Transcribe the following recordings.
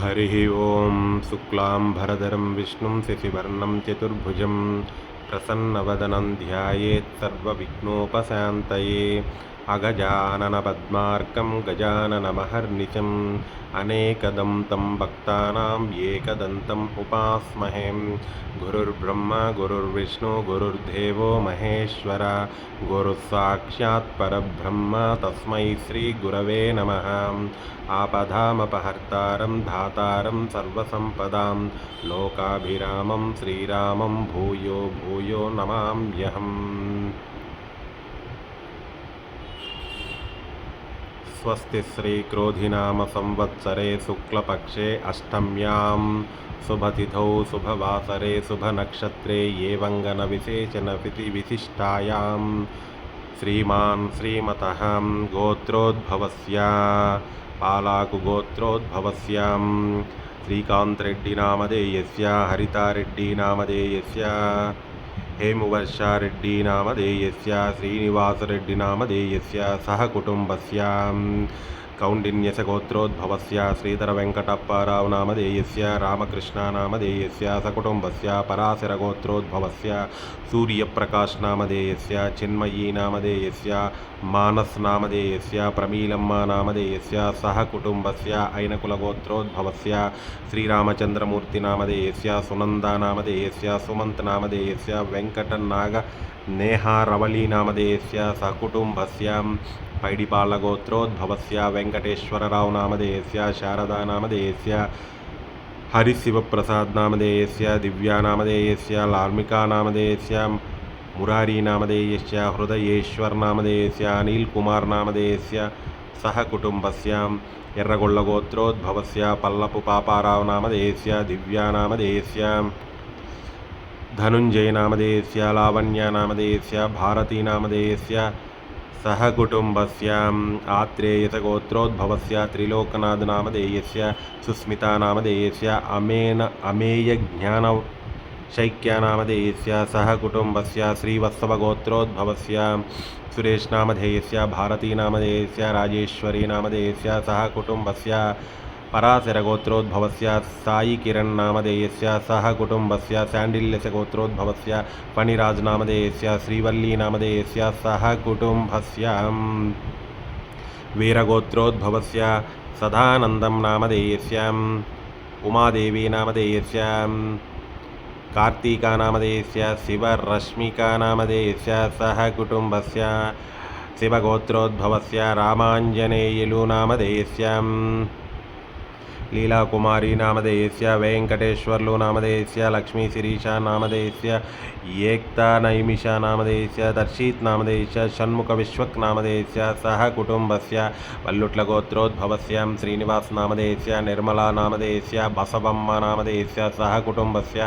हरिः ॐ शुक्लाम्भरधरं विष्णुं शशिवर्णं चतुर्भुजं प्रसन्नवदनं ध्यायेत् सर्वविघ्नोपशान्तये अगजाननपद्मार्कं गजाननमहर्निशम् अनेकदं तं भक्तानां एकदन्तम् उपास्महे। गुरुर्ब्रह्मा गुरुर्विष्णु गुरुर्देवो महेश्वर गुरुसाक्षात् परब्रह्म तस्मै श्रीगुरवे नमः। आपदामपहर्तारं धातारं सर्वसम्पदां लोकाभिरामं श्रीरामं भूयो भूयो नमाम्यहम्। स्वस्ति श्रीक्रोधिनाम संवत्सरे शुक्लपक्षे अष्टम्यां शुभतिथौ शुभवासरे शुभनक्षत्रे एवङ्गनविशेषणविशिष्टायां श्रीमान् श्रीमतः गोत्रोद्भवस्य पालाकुगोत्रोद्भवस्यां श्रीकान्तरेड्डिनामधेयस्य हरितारेड्डिनामधेयस्य हेमुवर्षारेड्डिनामधेयस्य श्रीनिवासरेड्डिनामधेयस्य सह कुटुम्बस्य कौण्डिन्यसगोत्रोद्भवस्य श्रीधरवेङ्कटप्पारावनामधेयस्य रामकृष्णनामधेयस्य सकुटुम्बस्य पराशरगोत्रोद्भवस्य सूर्यप्रकाशनामधेयस्य चिन्मयीनामधेयस्य मानसनामधेयस्य प्रमीलम्मानामधेयस्य सह कुटुम्बस्य ऐनकुलगोत्रोद्भवस्य श्रीरामचन्द्रमूर्तिनामधेयस्य सुनन्दानामधेयस्य सुमन्तनामधेयस्य वेङ्कटनागनेहारवलीनामधेयस्य सकुटुम्बस्य पैडिपालगोत्रोद्भवस्य वेङ्कटेश्वररावनामधेयस्य शारदानामधेयस्य हरिशिवप्रसादनामधेयस्य दिव्यानामधेयस्य लार्मिकानामधेयस्य मुरारीनामधेयस्य हृदयेश्वरनामधेयस्य अनिल्कुमारनामधेयस्य सह कुटुम्बस्य एर्रगोळ्ळगोत्रोद्भवस्य पल्लपु पापारावनामधेयस्य दिव्यानामधेयस्य धनुञ्जयनामधेयस्य लावण्यानामधेयस्य भारतीनामधेयस्य सह कुटुम्बस्य आत्रेयसगोत्रोद्भवस्य त्रिलोकनाथनामधेयस्य सुस्मितानामधेयस्य अमेयज्ञानशैक्यानामधेयस्य सह कुटुम्बस्य श्रीवत्सवगोत्रोद्भवस्य सुरेशनामधेयस्य भारतीनामधेयस्य राजेश्वरीनामधेयस्य सह कुटुम्बस्य पराशरगोत्रोद्भवस्य साईकिरणनामधेयस्य सह कुटुम्बस्य शाण्डिल्यसगोत्रोद्भवस्य फणिराजनामधेयस्य श्रीवल्लीनामधेयस्य सह कुटुम्बस्य वीरगोत्रोद्भवस्य सदानन्दं नामधेयस्य उमादेवीनामधेयस्य कार्तिकानामधेयस्य शिवरश्मिकानामधेयस्य सह कुटुम्बस्य शिवगोत्रोद्भवस्य रामाञ्जनेयुलुनामधेयस्य लीलाकुमारीनामधेयस्य वेङ्कटेश्वर्लुनामधेयस्य लक्ष्मीशिरीषानामधेयस्य एकतानैमिषानामधेयस्य दर्शितनामधेयस्य षण्मुखविश्वक्नामधेयस्य सह कुटुम्बस्य वल्लुट्लगोत्रोद्भवस्य श्रीनिवासनामधेयस्य निर्मलानामधेयस्य बसवम्मनामधेयस्य सह कुटुम्बस्य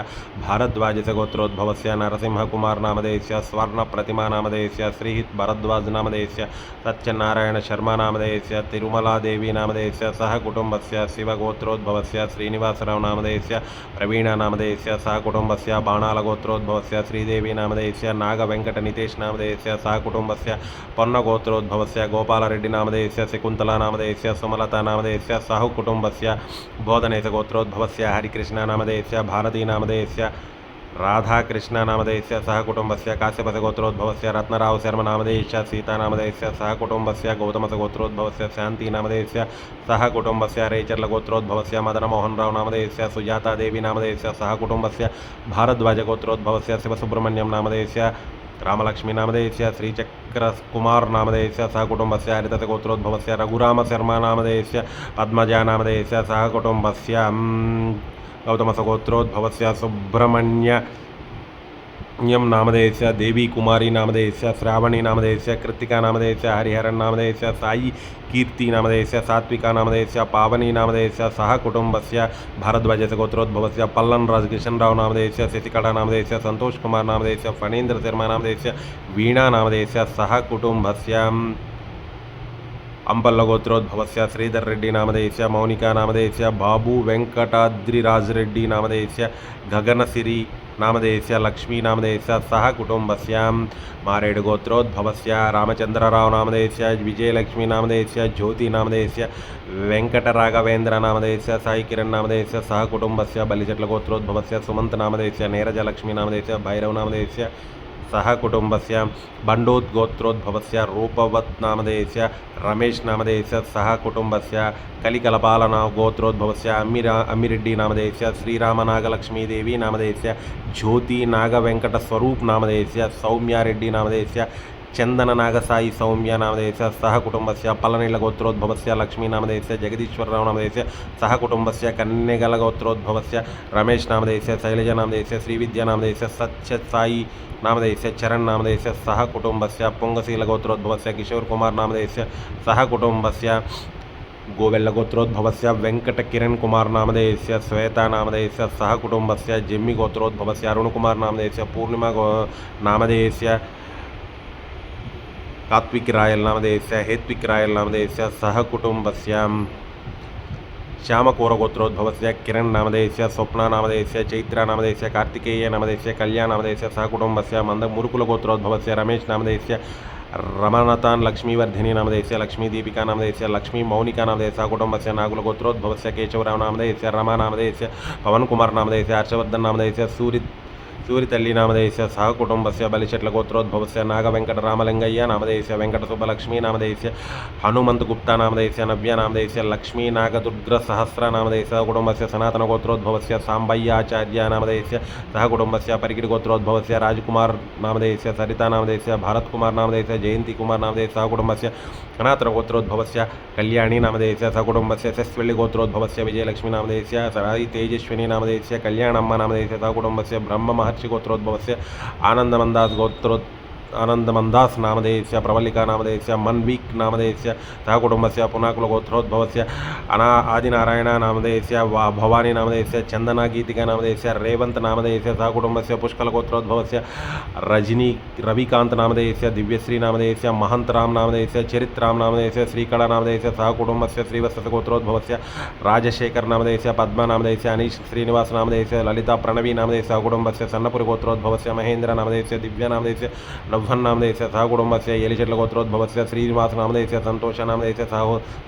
भारद्वाजसगोत्रोद्भवस्य नरसिंहकुमारनामधेयस्य स्वर्णप्रतिमानामधेयस्य श्रीहित भरद्वाजनामधेयस्य सत्यनारायणशर्मानामधेयस्य तिरुमलादेवीनामधेयस्य सह कुटुम्बस्य शिवगोत्रोद्भवस्य श्रीनिवासरावनामधेयस्य प्रवीणानामधेयस्य सह कुटुम्बस्य बाणालगोत्रोद्भवस्य श्रीदेवीनामधेयस्य नागवेङ्कटनितेशनामधेयस्य सह कुटुम्बस्य पोन्नगोत्रोद्भवस्य गोपालरेड्डिनामधेयस्य शकुन्तलानामधेयस्य सुमलतानामधेयस्य सह कुटुम्बस्य बोधनेशगोत्रोद्भवस्य हरिकृष्णनामधेयस्य भारतीनामधेयस्य राधाकृष्णनामधेयस्य सह कुटुम्बस्य काश्यपसगोत्रोद्भवस्य रत्नरावशर्मनामधेयस्य सीतानामधेयस्य सह कुटुम्बस्य गौतमसगोत्रोद्भवस्य शान्तिनामधेयस्य सह कुटुम्बस्य रेचर्लगोत्रोद्भवस्य मदनमोहनरावनामधेयस्य सुजातादेवीनामधेयस्य सह कुटुम्बस्य भारद्वाजगोत्रोद्भवस्य शिवसुब्रह्मण्यंनामधेयस्य रामलक्ष्मीनामधेयस्य श्रीचक्रकुमारनामधेयस्य सह कुटुम्बस्य हरितसगोत्रोद्भवस्य रघुरामशर्मानामधेयस्य पद्मजानामधेयस्य सह कुटुम्बस्य गौतमसगोत्रोद्भवस्य सुब्रह्मण्यं नामधेयस्य देवीकुमारीनामधेयस्य श्रावणीनामधेयस्य कृत्तिकानामधेयस्य हरिहरन्नामधेयस्य साई कीर्तिनामधेयस्य सात्विकानामधेयस्य पावनीनामधेयस्य सह कुटुम्बस्य भारद्वाजसगोत्रोद्भवस्य पल्लन् राजकिशनरावनामधेयस्य शशिकलानामधेयस्य सन्तोषकुमारनामधेयस्य फणीन्द्रशर्मानामधेयस्य वीणानामधेयस्य सह कुटुम्बस्य अंपल्लगोत्रोद्भवस्य श्रीधर रेड्डी नामधेयस्य मौनिका नामधेयस्य बाबू वेंकटाद्रिराज रेड्डी नामधेयस्य गगनसिरी नामधेयस्य लक्ष्मी नामधेयस्य सह कुटुंबस्य मारेडु गोत्रोद्भवस्य रामचंद्रराव नामधेयस्य विजयलक्ष्मी नामधेयस्य ज्योति नामधेयस्य वेंकटराघवेंद्र नामधेयस्य साई किरण नामधेयस्य सह कुटुंबस्य बलिचट्ल गोत्रोद्भवस्य सुमंत नामधेयस्य नेरजलक्ष्मी नामधेयस्य भैरव नामधेयस्य सह कुटुंबस्य बंडोद्गोत्रोद्भवस्य रूपवत् नामधेयस्य रमेश नामधेयस्य सह कुटुंबस्य कलिकलपाल गोत्रोद्भवस्य अम्मिरेड्डी नामधेयस्य श्रीरामनागलक्ष्मीदेवी नामधेयस्य ज्योति नागवेंकटस्वरूप नामधेयस्य सौम्यारेड्डी नामधेयस्य चंदन नागसाई सौम्य नामधेयस्य सह कुटुंबस्य पलनील गोत्रोद्भवस्य लक्ष्मी नामधेयस्य जगदीश्वरराव नामधेयस्य सह कुटुंबस्य कन्नेगल गोत्रोद्भवस्य रमेश नामधेयस्य शैलजा नामधेयस्य श्रीविद्या नामधेयस्य सत्यसाई नामधेयस्य चरण नामधेयस्य सह कुटुंबस्य पुंगशील गोत्रोद्भवस्य किशोर कुमार नामधेयस्य सह कुटुंबस्य गोवेल्ल गोत्रोद्भवस्य वेंकट किरण कुमार नामधेयस्य श्वेता नामधेयस्य सह कुटुंबस्य जिम्मी गोत्रोद्भवस्य अरुण कुमार नामधेयस्य पूर्णिमा नामधेयस्य कात्विक रायल नामधेयस्य हेत्विक रायल नामधेयस्य सह कुटुंबस्य श्यामकोर गोत्रोद्भवस्य किरण नामधेयस्य स्वप्ना नामधेयस्य चैत्रा नामधेयस्य कार्तिकेय नामधेयस्य कल्याण नामधेयस्य सह कुटुंबस्य मंद मुरुकुल गोत्रोद्भवस्य रमेश नामधेयस्य रमणतान लक्ष्मीवर्धिनी नामधेयस्य लक्ष्मी दीपिका नामधेयस्य लक्ष्मी मौनिका नामधेयस्य सह कुटुंबस्य नागुल गोत्रोद्भवस्य केशवराव नामधेयस्य रमा नामधेयस्य पवन कुमार नामधेयस्य हर्षवर्धन नामधेयस्य सूरितल्ली नामधेयस्य सह कुटुंबस्य बलिचट्ल गोत्रोद्भवस्य नागवेंकट रामलिंगय्य नामधेयस्य वेंकट सुब्बलक्ष्मी नामधेयस्य हनुमंत गुप्ता नामधेयस्य नव्य नामधेयस्य लक्ष्मी नागदुर्ग्र सहस्र नामधेयस्य कुटुंबस्य सनातन गोत्रोद्भवस्य सांबय्याचार्य नामधेयस्य सह कुटुंबस्य परिकिड गोत्रोद्भवस्य राजकुमार नामधेयस्य सरिता नामधेयस्य भारत कुमार नामधेयस्य जयंती कुमार नामधेयस्य सह कुटुंबस्य कनातर गोत्रोद्भवस्य कल्याणी नामधेयस्य सह कुटुंबस्य सस्वल्ली गोत्रोद्भवस्य विजयलक्ष्मी नामधेयस्य साई तेजस्विनी नामधेयस्य कल्याणम्म नामधेयस्य सह कुटुंबस्य ब्रह्म महर्षि गोत्रोद्भवस्य आनंदमंदास नामधेयस्य प्रवल्लिका नामधेयस्य मन्वीक नामधेयस्य सह कुटुंबस्य पुनाकुल गोत्रोद्भवस्य आदिनारायण नामधेयस्य भवानी नामधेयस्य चंदना गीतिका नामधेयस्य रेवंत नामधेयस्य सह कुटुंबस्य पुष्कल गोत्रोद्भवस्य रविकांत नामधेयस्य दिव्यश्री नामधेयस्य महंत राम नामधेयस्य चरित्राम नामधेयस्य श्रीकला नामधेयस्य सह कुटुंबस्य श्रीवत्स गोत्रोद्भवस्य राजशेखर नामधेयस्य पद्मा नामधेयस्य अनीश श्रीनिवास नामधेयस्य ललिता प्रणवी नामधेयस्य सह कुटुंबस्य सन्नपुरी गोत्रोद्भवस्य महेंद्र नामधेयस्य दिव्या नामधेयस्य नव्हन नामधेयस्य सह कुटुंबस्य येलिचट्ल गोत्रोद्भवस्य श्रीनिवास नामधेयस्य संतोष नामधेयस्य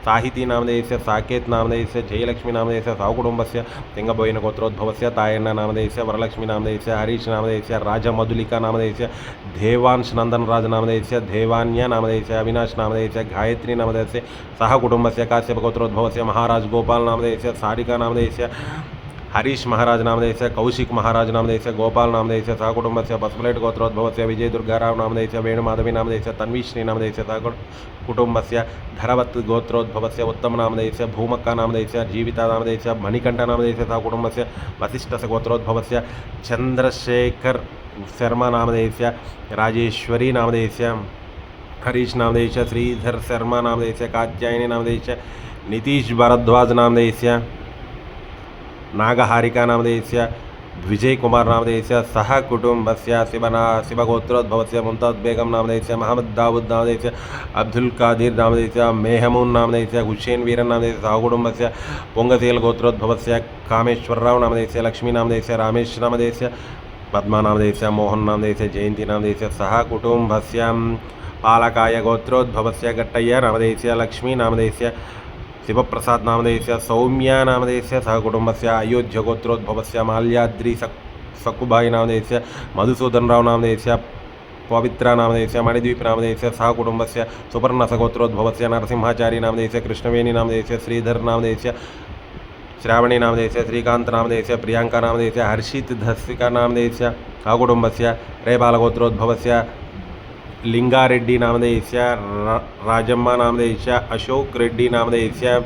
साहिती नामधेयस्य साकेत नामधेयस्य जयलक्ष्मी नामधेयस्य सह कुटुंबस्य तिंगबोयिन गोत्रोद्भवस्य तायण्ण नामधेयस्य वरलक्ष्मी नामधेयस्य हरीश नामधेयस्य राजमधुलिका नामधेयस्य देवांश नंदनराज नामधेयस्य देवान्य नामधेयस्य अविनाश नामधेयस्य गायत्री नामधेयस्य सह कुटुंबस्य काश्यप गोत्रोद्भवस्य महाराज गोपाल नामधेयस्य सारिका नामधेयस्य हरीश महाराज नामधेयस्य कौशिक महाराज नामधेयस्य गोपाल नामधेयस्य सह कुटुंबस्य पसुपलेट गोत्रोद्भवस्य विजय दुर्गाराव नामधेयस्य वेणुमाधवी नामधेयस्य तन्वीश्री नामधेयस्य सह कुटुंबस्य धरवत् गोत्रोद्भवस्य उत्तम नामधेयस्य भूमक्का नामधेयस्य जीविता नामधेयस्य मणिकंठ नामधेयस्य सह कुटुंबस्य वसिष्ठस्य गोत्रोद्भवस्य चंद्रशेखर शर्मा नामधेयस्य राजेश्वरी नामधेयस्य हरीश नामधेयस्य श्रीधर शर्मा नामधेयस्य कात्यायनी नामधेयस्य नितीश भारद्वाज नामधेयस्य नागहारिका नामधेयस्य विजय कुमार नामधेयस्य सह कुटुंबस्य शिवगोत्रोद्भवस्य मुमताज बेगम नामधेयस्य महमद दाऊद नामधेयस्य अब्दुल कादिर नामधेयस्य मेहमून नामधेयस्य हुसैन वीरन नामधेयस्य सह कुटुंबस्य पोंगसेल गोत्रोद्भवस्य कामेश्वरराव नामधेयस्य लक्ष्मी नामधेयस्य रामेश नामधेयस्य पद्मा नामधेयस्य मोहन नामधेयस्य जयंती नामधेयस्य सह कुटुंबस्य पालकाय गोत्रोद्भवस्य गट्टय्य नामधेयस्य लक्ष्मी नामधेयस्य शिवप्रसाद नामधेयस्य सौम्य नामधेयस्य सह कुटुंबस्य अयोध्य गोत्रोद्भवस्य माल्याद्रि सकुबाई नामधेयस्य मधुसूदनराव नामधेयस्य पवित्रा नामधेयस्य मणिद्वीप नामधेयस्य सह कुटुंबस्य सुपर्णस गोत्रोद्भवस्य नरसिंहाचारी नामधेयस्य कृष्णवेणी नामधेयस्य श्रीधर नामधेयस्य श्रावणी नामधेयस्य श्रीकांत नामधेयस्य प्रियांका नामधेयस्य हर्षित धस्सिका नामधेयस्य सह कुटुंबस्य रेपाल गोत्रोद्भवस्य लिंगारेड्डी नामधेयस्य राजम्मा नामधेयस्य अशोक रेड्डी नामधेयस्य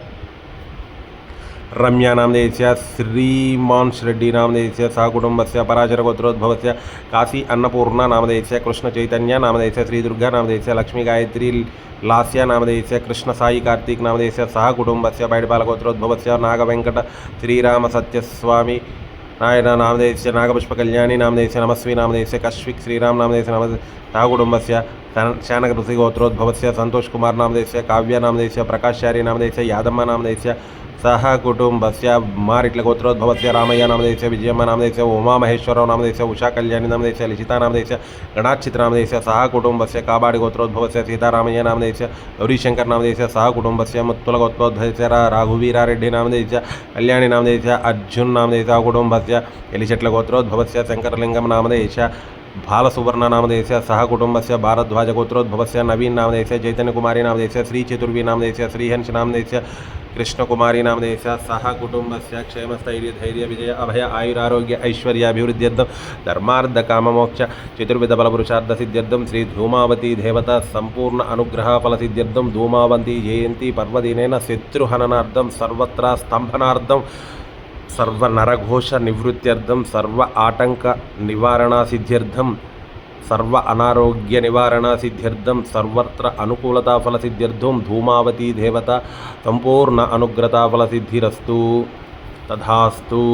रम्या नामधेयस्य श्रीमांश रेड्डी नामधेयस्य सह कुटुंबस्य पराशर गोत्रोद्भवस्य काशी अन्नपूर्णा नामधेयस्य कृष्ण चैतन्य नामधेयस्य श्रीदुर्गा नामधेयस्य लक्ष्मी गायत्री लास्या नामधेयस्य कृष्ण साई कार्तिक नामधेयस्य सह कुटुंबस्य बैडपाल गोत्रोद्भवस्य नागवेंकट श्रीराम सत्यस्वामी नारायण नामधेयस्य नागपुष्पकल्याणी नामधेयस्य नमस्वी नामधेयस्य कश्विक श्रीराम नामधेयस्य नम सह कुटुंबस्य शानकऋषिगोत्रोद्भवस्य संतोष कुमार नामधेयस्य काव्य नामधेयस्य प्रकाश्चारी नामधेयस्य यादम्म नामधेयस्य सह कुटुंबस्य मारिट्ल गोत्रोद्भवस्य रामయ్య नामधेयस्य विजयम्म नामधेयस्य उमा महेश्वरराव नामधेयस्य उषा कल्याणी नामधेयस्य लिखिता नामधेयस्य गणाचित्र नामधेयस्य सह कुटुंबस्य काबाडी गोत्रोद्भवस्य सीतारामయ్య नामधेयस्य गौरीशंकर नामधेयस्य सह कुटुंबस्य मुत्तुल गोत्रोद्भवस्य राघुवीरारेड्डी नामधेयस्य कल्याणी नामधेयस्य अर्जुन नामधेयस्य कुटुंबस्य एलिचट्ल गोत्रोद्भवस्य शंकरलिंगम नामधेयस्य बालसुवर्ण नामधेयस्य सह कुटुंबस्य भारद्वाज गोत्रोद्भवस्य नवीन नामधेयस्य चैतन्यकुमारी नामधेयस्य श्री चतुर्वी नामधेयस्य श्रीहंस नामधेयस्य कृष्णकुमारी नामधेयस्य सह कुटुंबस्य क्षेमस्थैर्य धैर्य विजय अभय आयुरारोग्य ऐश्वर्याभिवृद्ध्यर्थं धर्मार्थ काममोक्ष चतुर्विध बलपुरुषार्थ सिद्ध्यर्थं श्री धूमावती देवता संपूर्ण अनुग्रह फल सिद्ध्यर्थं धूमावती जयंती पर्वदिनेन शत्रुहननार्थं सर्वत्र स्तंभनार्थं सर्व नरघोष निवृत्त्यर्थं सर्व आटंक निवारणा सिद्ध्यर्थं सर्व अनारोग्य निवारणा सिद्ध्यर्थं सर्वत्र अनुकूलता फल सिद्ध्यर्थं धूमावती देवता संपूर्ण अनुग्रता फल सिद्धिरस्तु तथास्तु।